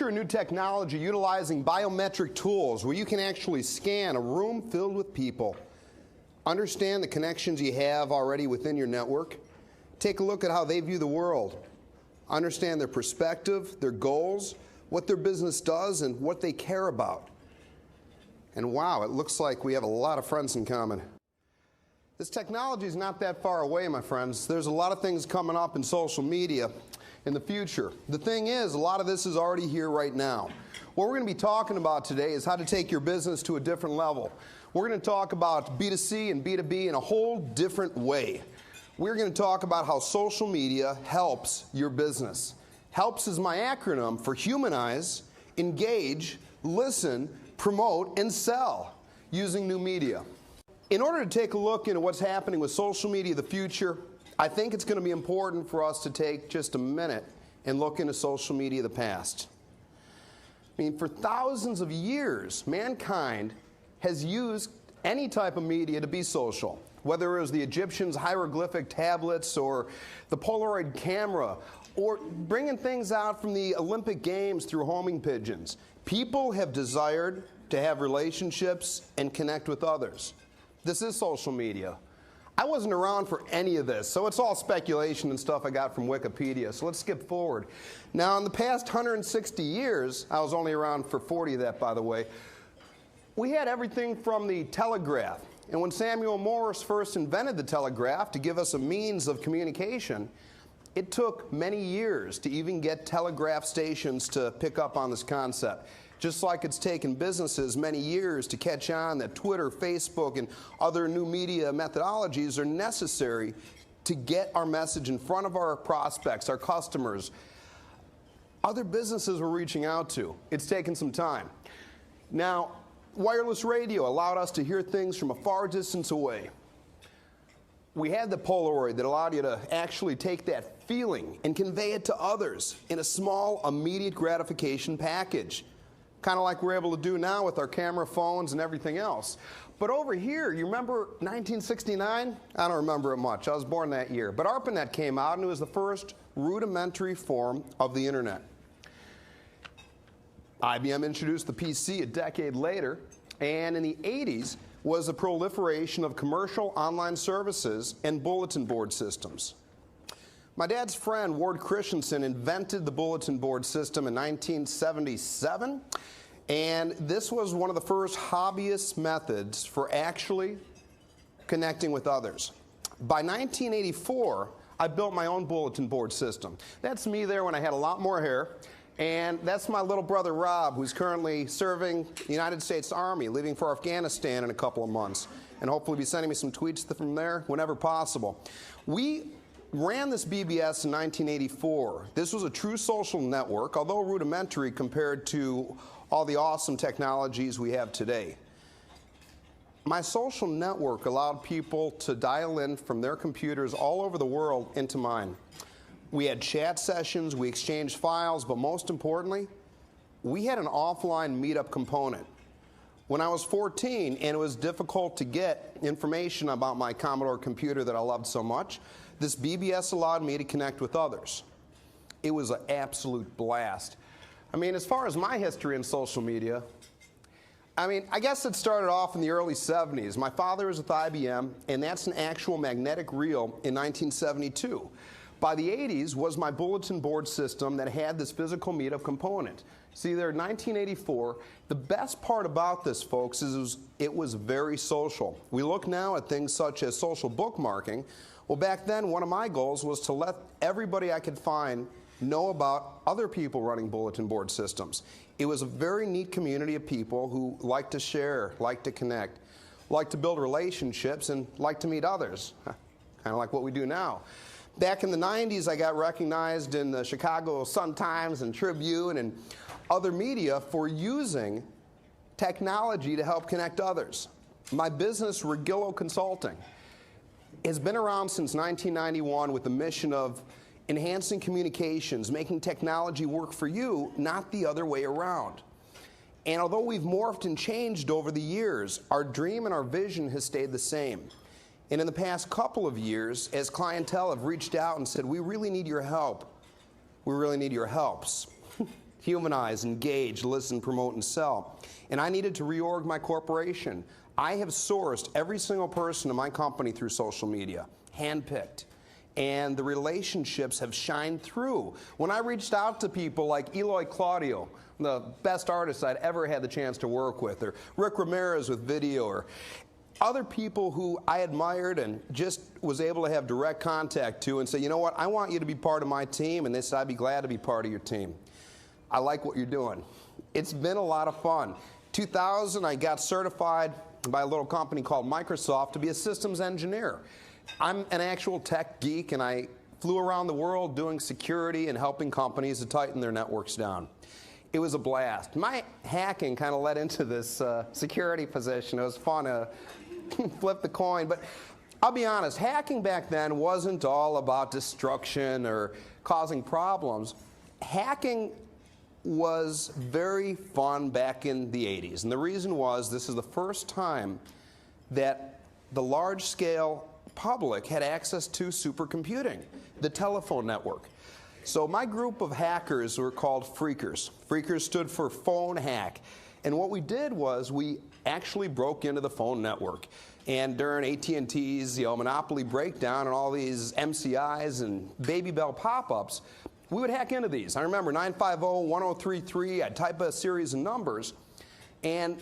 future of new technology utilizing biometric tools where you can actually scan a room filled with people, understand the connections you have already within your network, take a look at how they view the world, understand their perspective, their goals, what their business does, and what they care about. And wow, it looks like we have a lot of friends in common. This technology is not that far away, my friends. There's a lot of things coming up in social media in the future. The thing is, a lot of this is already here right now. What we're going to be talking about today is how to take your business to a different level. We're going to talk about B2C and B2B in a whole different way. We're going to talk about how social media helps your business. HELPS is my acronym for humanize, engage, listen, promote, and sell using new media. In order to take a look into what's happening with social media in the future, I think it's going to be important for us to take just a minute and look into social media of the past. I mean, for thousands of years, mankind has used any type of media to be social, whether it was the Egyptians' hieroglyphic tablets or the Polaroid camera, or bringing things out from the Olympic Games through homing pigeons. People have desired to have relationships and connect with others. This is social media. I wasn't around for any of this, so it's all speculation and stuff I got from Wikipedia, so let's skip forward. Now, in the past 160 years, I was only around for 40 of that, by the way, we had everything from the telegraph. And when Samuel Morse first invented the telegraph to give us a means of communication, it took many years to even get telegraph stations to pick up on this concept. Just like it's taken businesses many years to catch on that Twitter, Facebook, and other new media methodologies are necessary to get our message in front of our prospects, our customers, other businesses we're reaching out to. It's taken some time. Now, wireless radio allowed us to hear things from a far distance away. We had the Polaroid that allowed you to actually take that feeling and convey it to others in a small, immediate gratification package. Kind of like we're able to do now with our camera phones and everything else. But over here, you remember 1969? I don't remember it much. I was born that year. But ARPANET came out, and it was the first rudimentary form of the internet. IBM introduced the PC a decade later, and in the 80s was the proliferation of commercial online services and bulletin board systems. My dad's friend, Ward Christensen, invented the bulletin board system in 1977, and this was one of the first hobbyist methods for actually connecting with others. By 1984, I built my own bulletin board system. That's me there when I had a lot more hair, and that's my little brother Rob, who's currently serving the United States Army, leaving for Afghanistan in a couple of months, and hopefully be sending me some tweets from there whenever possible. We ran this BBS in 1984. This was a true social network, although rudimentary compared to all the awesome technologies we have today. My social network allowed people to dial in from their computers all over the world into mine. We had chat sessions, we exchanged files, but most importantly, we had an offline meetup component. When I was 14 and it was difficult to get information about my Commodore computer that I loved so much, this BBS allowed me to connect with others. It was an absolute blast. I mean, as far as my history in social media, I guess it started off in the early 70s. My father was with IBM, and that's an actual magnetic reel in 1972. By the 80s was my bulletin board system that had this physical meetup component. See, there in 1984, the best part about this, folks, is it was very social. We look now at things such as social bookmarking. Well, back then, one of my goals was to let everybody I could find know about other people running bulletin board systems. It was a very neat community of people who like to share, like to connect, like to build relationships, and like to meet others, kind of like what we do now. Back in the 90s, I got recognized in the Chicago Sun-Times and Tribune and other media for using technology to help connect others. My business, Regillo Consulting, has been around since 1991 with the mission of enhancing communications, making technology work for you, not the other way around. And although we've morphed and changed over the years, our dream and our vision has stayed the same. And in the past couple of years, as clientele have reached out and said, we really need your help, we really need your helps, humanize, engage, listen, promote, and sell. And I needed to reorg my corporation. I have sourced every single person in my company through social media, handpicked. And the relationships have shined through. When I reached out to people like Eloy Claudio, the best artist I'd ever had the chance to work with, or Rick Ramirez with video, or other people who I admired and just was able to have direct contact to and say, you know what, I want you to be part of my team, and they said, I'd be glad to be part of your team. I like what you're doing. It's been a lot of fun. 2000, I got certified by a little company called Microsoft to be a systems engineer. I'm an actual tech geek, and I flew around the world doing security and helping companies to tighten their networks down. It was a blast. My hacking kind of led into this security position. It was fun to flip the coin. But I'll be honest, hacking back then wasn't all about destruction or causing problems. Hacking was very fun back in the 80s. And the reason was this is the first time that the large-scale public had access to supercomputing, the telephone network. So my group of hackers were called Freakers. Freakers stood for phone hack. And what we did was we actually broke into the phone network. And during AT&T's Monopoly breakdown and all these MCIs and Baby Bell pop-ups, we would hack into these. I remember 950-1033, I'd type a series of numbers, and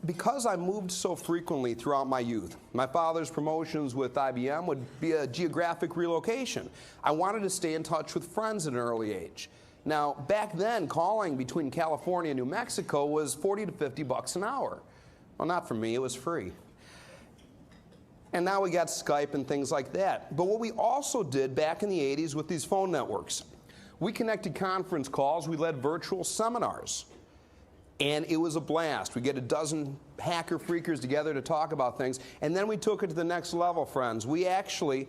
because I moved so frequently throughout my youth, my father's promotions with IBM would be a geographic relocation. I wanted to stay in touch with friends at an early age. Now, back then, calling between California and New Mexico was 40 to 50 bucks an hour. Well, not for me, it was free. And now we got Skype and things like that. But what we also did back in the 80s with these phone networks, we connected conference calls, we led virtual seminars. And it was a blast. We get a dozen hacker freakers together to talk about things. And then we took it to the next level, friends. We actually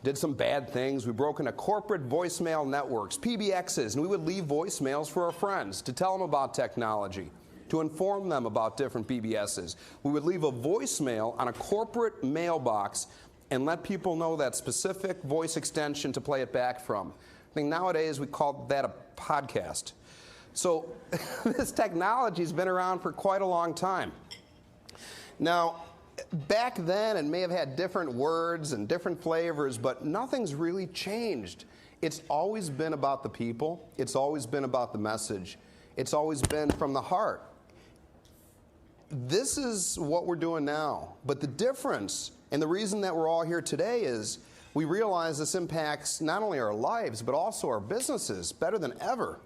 did some bad things. We broke into corporate voicemail networks, PBXs, and we would leave voicemails for our friends to tell them about technology, to inform them about different BBSs. We would leave a voicemail on a corporate mailbox and let people know that specific voice extension to play it back from. I think nowadays we call that a podcast. So this technology has been around for quite a long time. Now, back then it may have had different words and different flavors, but nothing's really changed. It's always been about the people. It's always been about the message. It's always been from the heart. This is what we're doing now. But the difference, and the reason that we're all here today is we realize this impacts not only our lives, but also our businesses better than ever.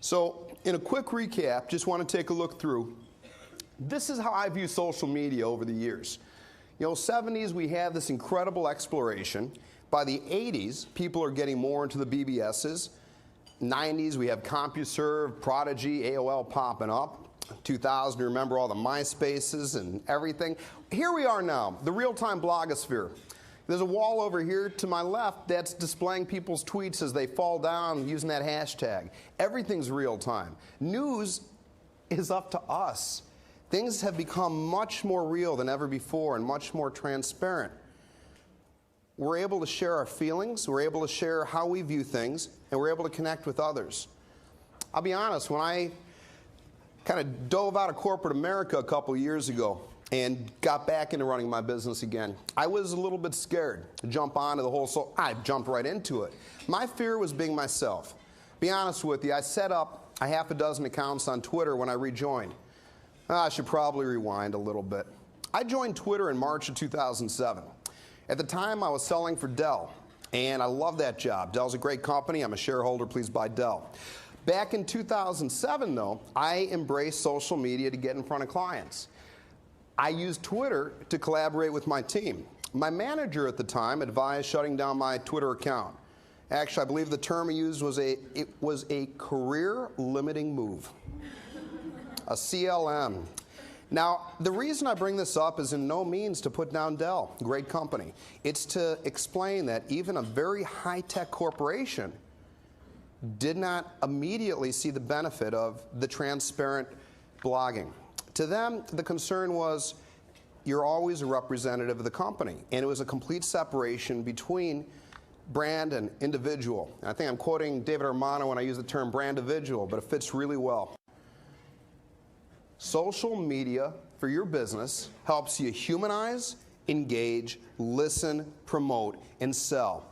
So in a quick recap, just want to take a look through. This is how I view social media over the years. 70s, we had this incredible exploration. By the 80s, people are getting more into the BBSs. 90s, we have CompuServe, Prodigy, AOL popping up. 2000, remember all the MySpaces and everything. Here we are now, the real-time blogosphere. There's a wall over here to my left that's displaying people's tweets as they fall down using that hashtag. Everything's real time. News is up to us. Things have become much more real than ever before and much more transparent. We're able to share our feelings, we're able to share how we view things, and we're able to connect with others. I'll be honest, when I kind of dove out of corporate America a couple years ago, and got back into running my business again, I was a little bit scared to jump onto the whole, so I jumped right into it. My fear was being myself. Be honest with you, I set up a half a dozen accounts on Twitter when I rejoined. I should probably rewind a little bit. I joined Twitter in March of 2007. At the time, I was selling for Dell, and I love that job. Dell's a great company. I'm a shareholder. Please buy Dell. Back in 2007, though, I embraced social media to get in front of clients. I used Twitter to collaborate with my team. My manager at the time advised shutting down my Twitter account. Actually, I believe the term he used was a career-limiting move, a CLM. Now, the reason I bring this up is in no means to put down Dell, great company. It's to explain that even a very high-tech corporation did not immediately see the benefit of the transparent blogging. To them, the concern was you're always a representative of the company, and it was a complete separation between brand and individual. And I think I'm quoting David Armano when I use the term brand-individual, but it fits really well. Social media for your business helps you humanize, engage, listen, promote, and sell.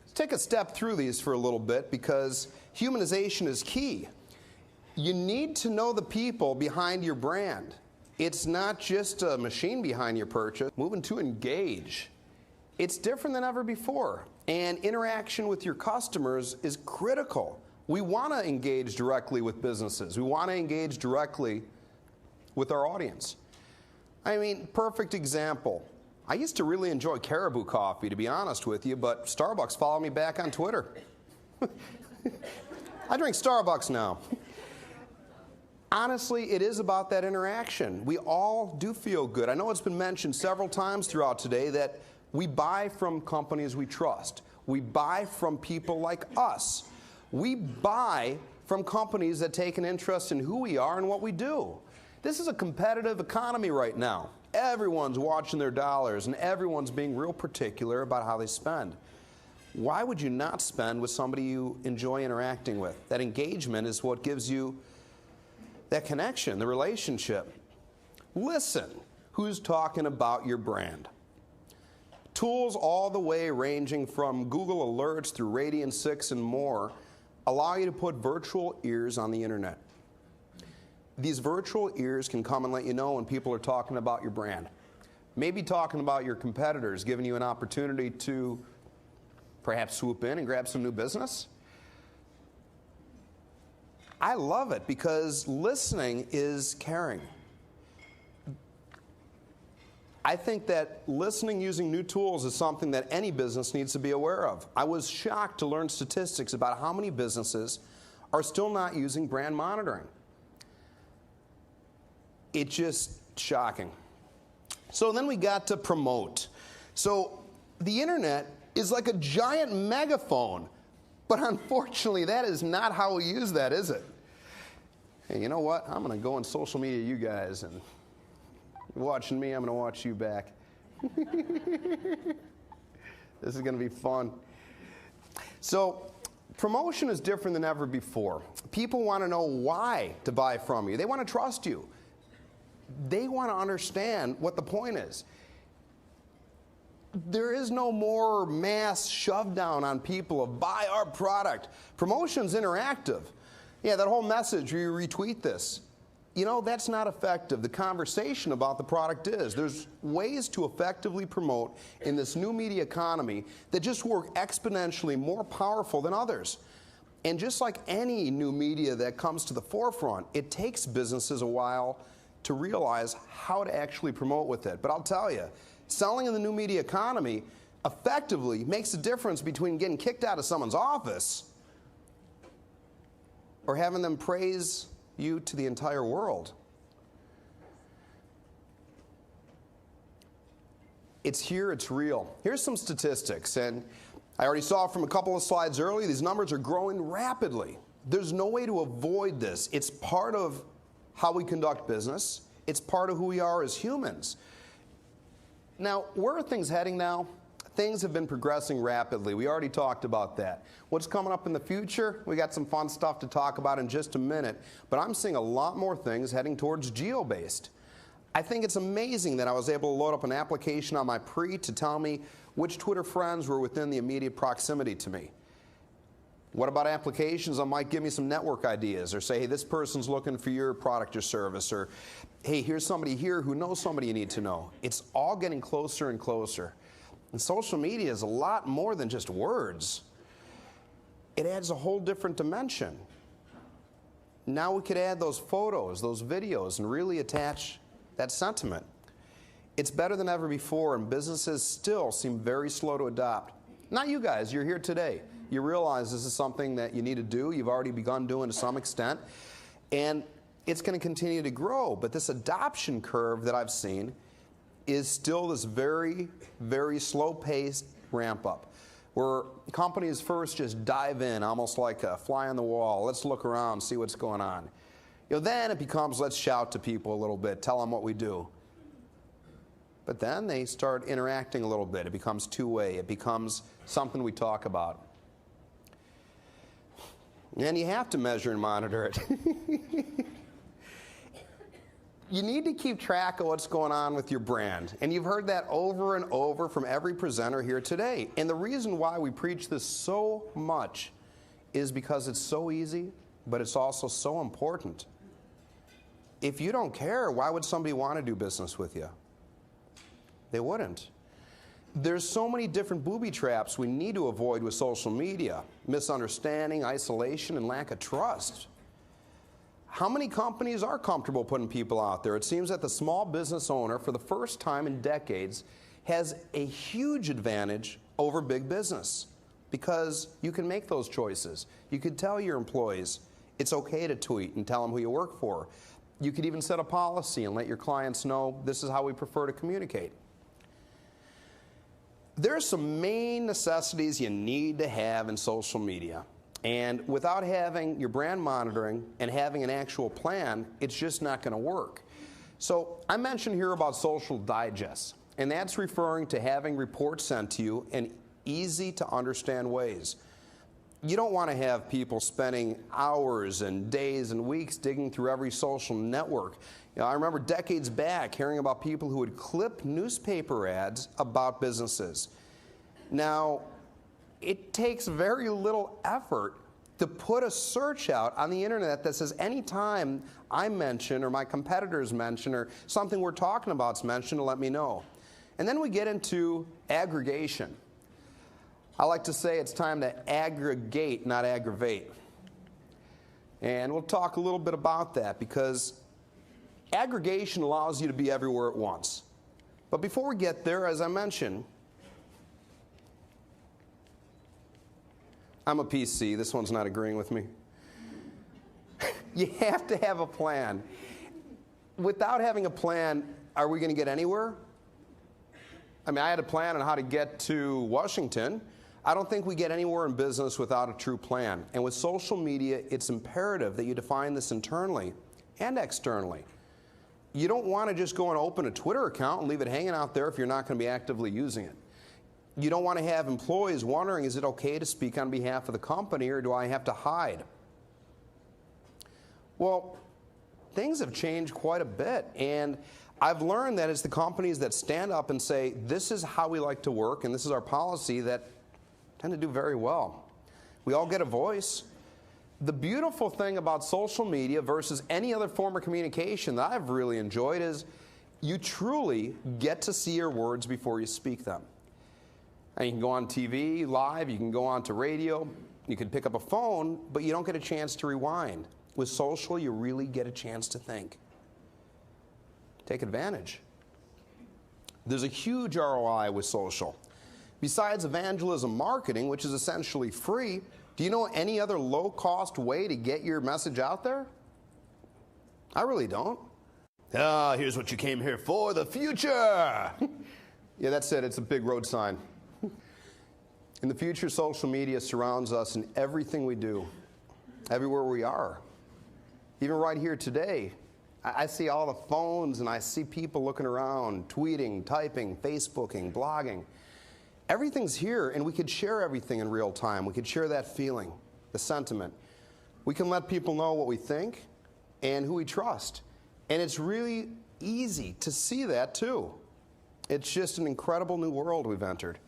Let's take a step through these for a little bit because humanization is key. You need to know the people behind your brand. It's not just a machine behind your purchase. Moving to engage. It's different than ever before, and interaction with your customers is critical. We want to engage directly with businesses. We want to engage directly with our audience. I mean, perfect example. I used to really enjoy Caribou coffee, to be honest with you, but Starbucks followed me back on Twitter. I drink Starbucks now. Honestly, it is about that interaction. We all do feel good. I know it's been mentioned several times throughout today that we buy from companies we trust. We buy from people like us. We buy from companies that take an interest in who we are and what we do. This is a competitive economy right now. Everyone's watching their dollars and everyone's being real particular about how they spend. Why would you not spend with somebody you enjoy interacting with? That engagement is what gives you that connection, the relationship. Listen, who's talking about your brand? Tools all the way ranging from Google Alerts through Radian 6 and more allow you to put virtual ears on the internet. These virtual ears can come and let you know when people are talking about your brand. Maybe talking about your competitors, giving you an opportunity to perhaps swoop in and grab some new business. I love it because listening is caring. I think that listening using new tools is something that any business needs to be aware of. I was shocked to learn statistics about how many businesses are still not using brand monitoring. It's just shocking. So then we got to promote. So the internet is like a giant megaphone, but unfortunately that is not how we use that, is it? Hey, you know what? I'm going to go on social media, you guys, and you're watching me, I'm going to watch you back. This is going to be fun. So promotion is different than ever before. People want to know why to buy from you. They want to trust you. They want to understand what the point is. There is no more mass shove down on people of buy our product. Promotion's interactive. Yeah, that whole message where you retweet this. You know, that's not effective. The conversation about the product is. There's ways to effectively promote in this new media economy that just work exponentially more powerful than others. And just like any new media that comes to the forefront, it takes businesses a while to realize how to actually promote with it. But I'll tell you, selling in the new media economy effectively makes a difference between getting kicked out of someone's office or having them praise you to the entire world. It's here, it's real. Here's some statistics, and I already saw from a couple of slides earlier, these numbers are growing rapidly. There's no way to avoid this. It's part of how we conduct business. It's part of who we are as humans. Now, where are things heading now? Things have been progressing rapidly. We already talked about that. What's coming up in the future? We got some fun stuff to talk about in just a minute, but I'm seeing a lot more things heading towards geo-based. I think it's amazing that I was able to load up an application on my Pre to tell me which Twitter friends were within the immediate proximity to me. What about applications that might give me some network ideas or say, hey, this person's looking for your product or service, or hey, here's somebody here who knows somebody you need to know. It's all getting closer and closer. And social media is a lot more than just words. It adds a whole different dimension. Now we could add those photos, those videos, and really attach that sentiment. It's better than ever before, and businesses still seem very slow to adopt. Not you guys, you're here today. You realize this is something that you need to do. You've already begun doing to some extent, and it's going to continue to grow. But this adoption curve that I've seen is still this very, very slow-paced ramp-up, where companies first just dive in, almost like a fly on the wall. Let's look around, see what's going on. You know, then it becomes let's shout to people a little bit, tell them what we do. But then they start interacting a little bit. It becomes two-way. It becomes something we talk about. And you have to measure and monitor it. You need to keep track of what's going on with your brand. And you've heard that over and over from every presenter here today. And the reason why we preach this so much is because it's so easy, but it's also so important. If you don't care, why would somebody want to do business with you? They wouldn't. There's so many different booby traps we need to avoid with social media. Misunderstanding, isolation, and lack of trust. How many companies are comfortable putting people out there? It seems that the small business owner, for the first time in decades, has a huge advantage over big business because you can make those choices. You could tell your employees it's okay to tweet and tell them who you work for. You could even set a policy and let your clients know this is how we prefer to communicate. There are some main necessities you need to have in social media. And without having your brand monitoring and having an actual plan, it's just not going to work. So I mentioned here about social digests, and that's referring to having reports sent to you in easy to understand ways. You don't want to have people spending hours and days and weeks digging through every social network. I remember decades back hearing about people who would clip newspaper ads about businesses. Now, it takes very little effort to put a search out on the internet that says anytime I mention or my competitors mention or something we're talking about is mentioned, to let me know. And then we get into aggregation. I like to say it's time to aggregate, not aggravate. And we'll talk a little bit about that because aggregation allows you to be everywhere at once. But before we get there, as I mentioned, I'm a PC. This one's not agreeing with me. You have to have a plan. Without having a plan, are we going to get anywhere? I mean, I had a plan on how to get to Washington. I don't think we get anywhere in business without a true plan. And with social media, it's imperative that you define this internally and externally. You don't want to just go and open a Twitter account and leave it hanging out there if you're not going to be actively using it. You don't want to have employees wondering, is it okay to speak on behalf of the company or do I have to hide? Well, things have changed quite a bit, and I've learned that it's the companies that stand up and say, this is how we like to work and this is our policy, that tend to do very well. We all get a voice. The beautiful thing about social media versus any other form of communication that I've really enjoyed is you truly get to see your words before you speak them. And you can go on TV live, you can go on to radio, you can pick up a phone, but you don't get a chance to rewind. With social, you really get a chance to think. Take advantage. There's a huge ROI with social. Besides evangelism marketing, which is essentially free, do you know any other low-cost way to get your message out there? I really don't. Here's what you came here for, the future. Yeah, that's it. It's a big road sign. In the future, social media surrounds us in everything we do, everywhere we are. Even right here today, I see all the phones and I see people looking around, tweeting, typing, Facebooking, blogging. Everything's here, and we could share everything in real time. We could share that feeling, the sentiment. We can let people know what we think and who we trust. And it's really easy to see that, too. It's just an incredible new world we've entered.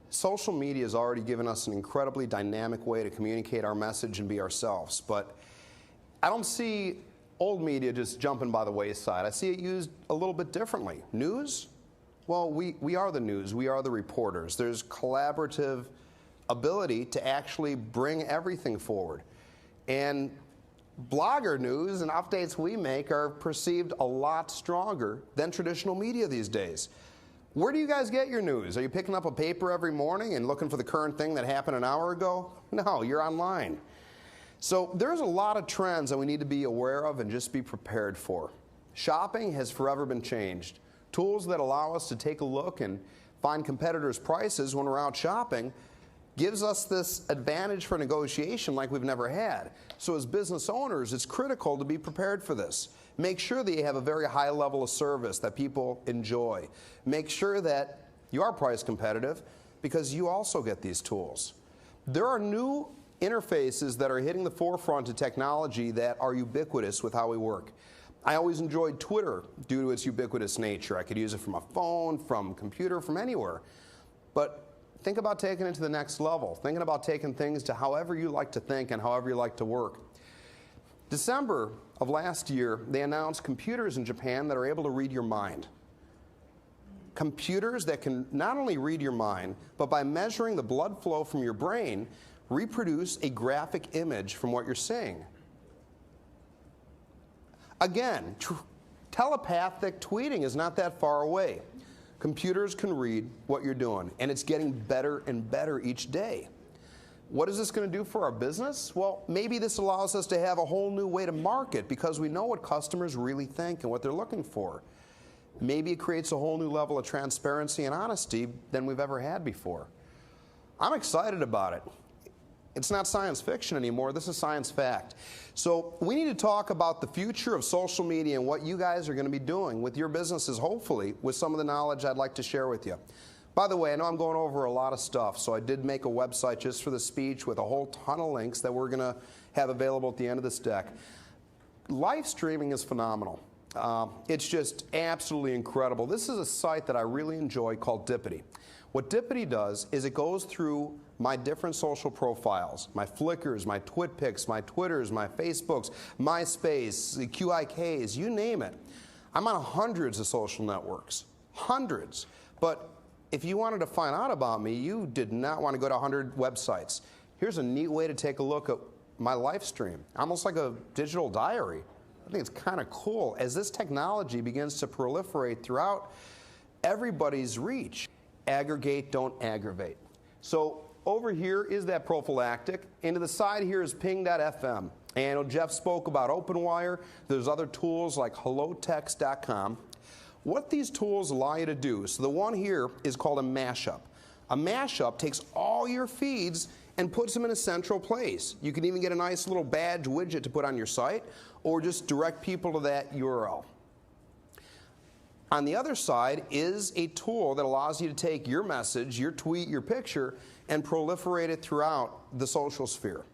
Social media has already given us an incredibly dynamic way to communicate our message and be ourselves. But I don't see old media just jumping by the wayside. I see it used a little bit differently. News? Well, we are the news. We are the reporters. There's collaborative ability to actually bring everything forward. And blogger news and updates we make are perceived a lot stronger than traditional media these days. Where do you guys get your news? Are you picking up a paper every morning and looking for the current thing that happened an hour ago? No, you're online. So there's a lot of trends that we need to be aware of and just be prepared for. Shopping has forever been changed. Tools that allow us to take a look and find competitors' prices when we're out shopping gives us this advantage for negotiation like we've never had. So as business owners, it's critical to be prepared for this. Make sure that you have a very high level of service that people enjoy. Make sure that you are price competitive because you also get these tools. There are new interfaces that are hitting the forefront of technology that are ubiquitous with how we work. I always enjoyed Twitter due to its ubiquitous nature. I could use it from a phone, from a computer, from anywhere. But think about taking it to the next level, thinking about taking things to however you like to think and however you like to work. December of last year, they announced computers in Japan that are able to read your mind. Computers that can not only read your mind, but by measuring the blood flow from your brain, reproduce a graphic image from what you're seeing. Again, telepathic tweeting is not that far away. Computers can read what you're doing, and it's getting better and better each day. What is this going to do for our business? Well, maybe this allows us to have a whole new way to market because we know what customers really think and what they're looking for. Maybe it creates a whole new level of transparency and honesty than we've ever had before. I'm excited about it. It's not science fiction anymore, this is science fact. So we need to talk about the future of social media and what you guys are going to be doing with your businesses, hopefully, with some of the knowledge I'd like to share with you. By the way, I know I'm going over a lot of stuff, so I did make a website just for the speech with a whole ton of links that we're going to have available at the end of this deck. Live streaming is phenomenal. It's just absolutely incredible. This is a site that I really enjoy called Dippity. What Dippity does is it goes through my different social profiles, my Flickrs, my TwitPics, my Twitters, my Facebooks, MySpace, the QIKs, you name it. I'm on hundreds of social networks, hundreds. But if you wanted to find out about me, you did not want to go to 100 websites. Here's a neat way to take a look at my live stream, almost like a digital diary. I think it's kind of cool as this technology begins to proliferate throughout everybody's reach. Aggregate, don't aggravate. So over here is that prophylactic, and to the side here is ping.fm. And Jeff spoke about OpenWire. There's other tools like hellotext.com. What these tools allow you to do, so the one here is called a mashup. A mashup takes all your feeds and puts them in a central place. You can even get a nice little badge widget to put on your site or just direct people to that URL. On the other side is a tool that allows you to take your message, your tweet, your picture, and proliferate it throughout the social sphere.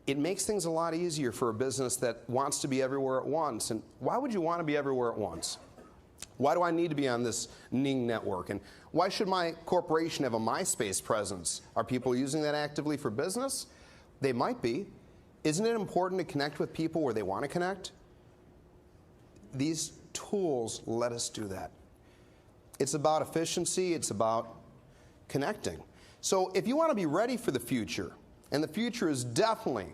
It makes things a lot easier for a business that wants to be everywhere at once. And why would you want to be everywhere at once? Why do I need to be on this Ning network? And why should my corporation have a MySpace presence? Are people using that actively for business? They might be. Isn't it important to connect with people where they want to connect? These tools let us do that. It's about efficiency, it's about connecting. So if you want to be ready for the future, and the future is definitely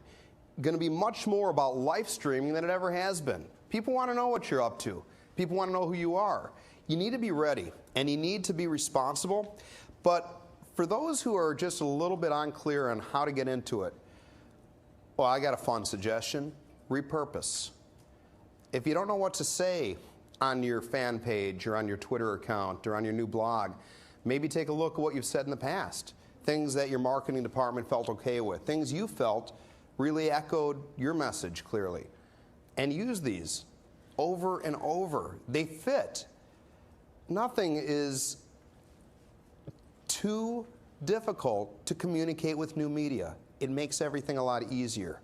going to be much more about live streaming than it ever has been. People want to know what you're up to. People want to know who you are. You need to be ready, and you need to be responsible. But for those who are just a little bit unclear on how to get into it, well, I got a fun suggestion. Repurpose. If you don't know what to say on your fan page or on your Twitter account or on your new blog, maybe take a look at what you've said in the past. Things that your marketing department felt okay with. Things you felt really echoed your message clearly. And use these over and over. They fit. Nothing is too difficult to communicate with new media. It makes everything a lot easier.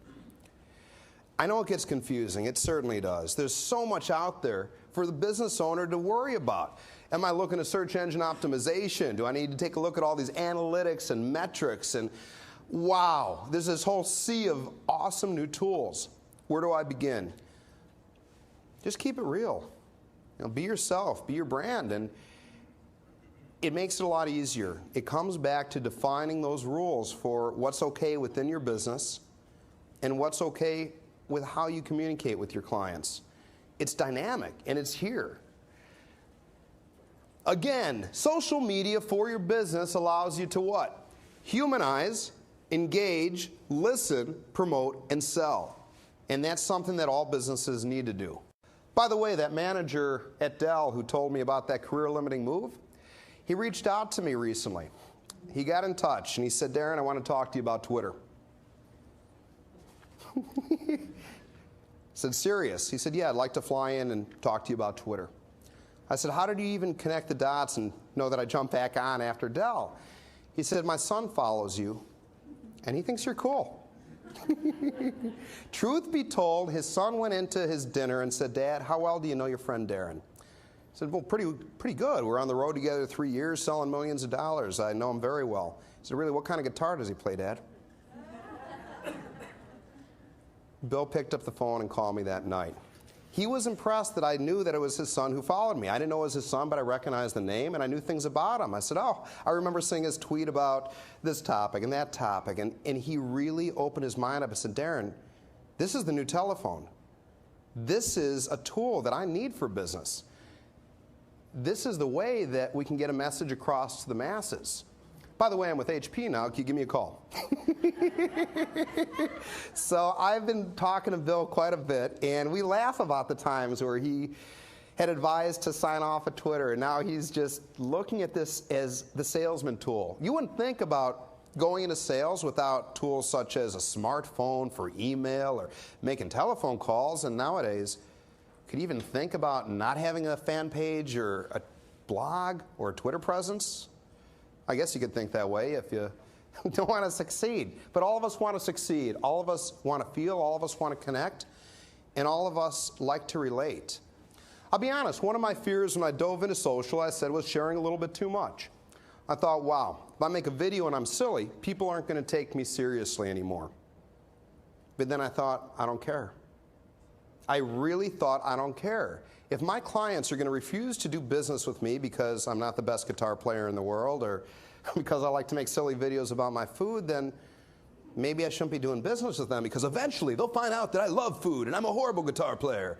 I know it gets confusing. It certainly does. There's so much out there for the business owner to worry about. Am I looking at search engine optimization? Do I need to take a look at all these analytics and metrics? And wow, there's this whole sea of awesome new tools. Where do I begin? Just keep it real. You know, be yourself, be your brand, and it makes it a lot easier. It comes back to defining those rules for what's okay within your business and what's okay with how you communicate with your clients. It's dynamic, and it's here. Again, social media for your business allows you to what? Humanize, engage, listen, promote, and sell. And that's something that all businesses need to do. By the way, that manager at Dell who told me about that career-limiting move, he reached out to me recently. He got in touch, and he said, Darren, I want to talk to you about Twitter. said, serious? He said, yeah, I'd like to fly in and talk to you about Twitter. I said, how did you even connect the dots and know that I jumped back on after Dell? He said, my son follows you, and he thinks you're cool. Truth be told, his son went into his dinner and said, Dad, how well do you know your friend Darren? I said, well, pretty good. We're on the road together 3 years, selling millions of dollars. I know him very well. He said, really, what kind of guitar does he play, Dad? Bill picked up the phone and called me that night. He was impressed that I knew that it was his son who followed me. I didn't know it was his son, but I recognized the name, and I knew things about him. I said, oh, I remember seeing his tweet about this topic and that topic, and he really opened his mind up and said, Darren, this is the new telephone. This is a tool that I need for business. This is the way that we can get a message across to the masses. By the way, I'm with HP now. Can you give me a call? So I've been talking to Bill quite a bit, and we laugh about the times where he had advised to sign off of Twitter, and now he's just looking at this as the salesman tool. You wouldn't think about going into sales without tools such as a smartphone for email or making telephone calls, and nowadays, could you even think about not having a fan page or a blog or a Twitter presence? I guess you could think that way if you don't want to succeed. But all of us want to succeed. All of us want to feel. All of us want to connect. And all of us like to relate. I'll be honest, one of my fears when I dove into social, I said, was sharing a little bit too much. I thought, wow, if I make a video and I'm silly, people aren't going to take me seriously anymore. But then I thought, I don't care. I really thought, I don't care. If my clients are going to refuse to do business with me because I'm not the best guitar player in the world or because I like to make silly videos about my food, then maybe I shouldn't be doing business with them because eventually they'll find out that I love food and I'm a horrible guitar player.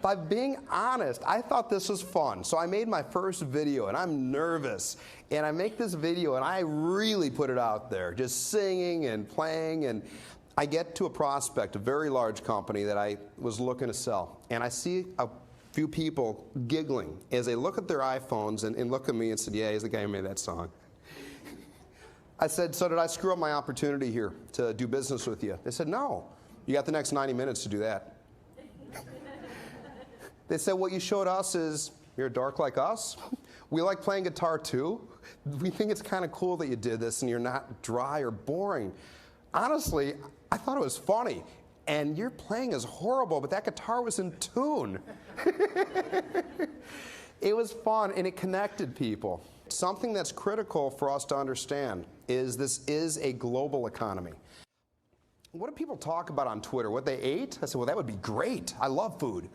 By being honest, I thought this was fun. So I made my first video and I'm nervous. And I make this video and I really put it out there, just singing and playing, and I get to a prospect, a very large company that I was looking to sell, and I see a few people giggling as they look at their iPhones and look at me and said, yeah, he's the guy who made that song. I said, so did I screw up my opportunity here to do business with you? They said, no. You got the next 90 minutes to do that. They said, what you showed us is you're a dork like us. We like playing guitar too. We think it's kind of cool that you did this and you're not dry or boring. Honestly, I thought it was funny, and your playing is horrible, but that guitar was in tune. It was fun, and it connected people. Something that's critical for us to understand is this is a global economy. What do people talk about on Twitter? What they ate? I said, well, that would be great. I love food.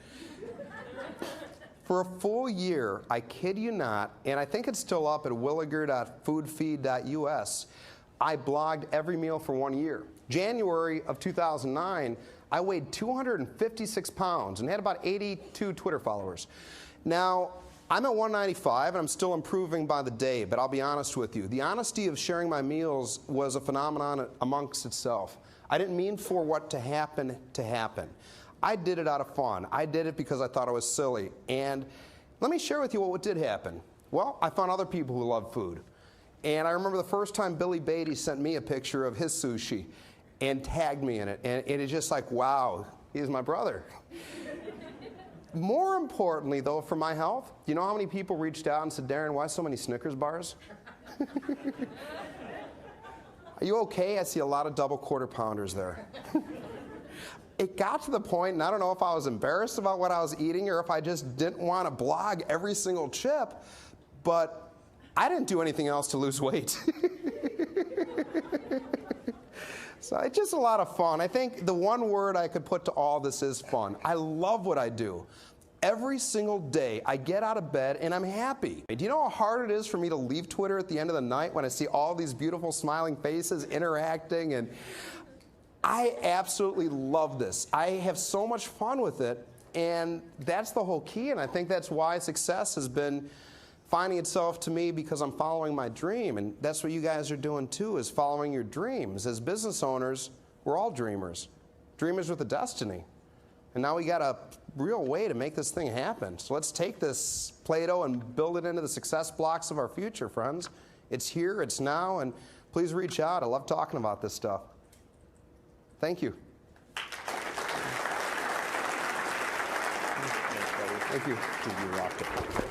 For a full year, I kid you not, and I think it's still up at williger.foodfeed.us, I blogged every meal for 1 year. January of 2009, I weighed 256 pounds and had about 82 Twitter followers. Now, I'm at 195 and I'm still improving by the day, but I'll be honest with you. The honesty of sharing my meals was a phenomenon amongst itself. I didn't mean for what to happen to happen. I did it out of fun. I did it because I thought it was silly. And let me share with you what did happen. Well, I found other people who love food. And I remember the first time Billy Beatty sent me a picture of his sushi and tagged me in it. And it's just like, wow, he's my brother. More importantly, though, for my health, do you know how many people reached out and said, Darren, why so many Snickers bars? Are you okay? I see a lot of double quarter pounders there. It got to the point, and I don't know if I was embarrassed about what I was eating or if I just didn't want to blog every single chip, but I didn't do anything else to lose weight. So it's just a lot of fun. I think the one word I could put to all this is fun. I love what I do. Every single day I get out of bed and I'm happy. Do you know how hard it is for me to leave Twitter at the end of the night when I see all these beautiful smiling faces interacting? And I absolutely love this. I have so much fun with it, and that's the whole key, and I think that's why success has been finding itself to me, because I'm following my dream, and that's what you guys are doing too, is following your dreams. As business owners, we're all dreamers. Dreamers with a destiny. And now we got a real way to make this thing happen. So let's take this Play-Doh and build it into the success blocks of our future, friends. It's here, it's now, and please reach out. I love talking about this stuff. Thank you. Thank you. You rocked it.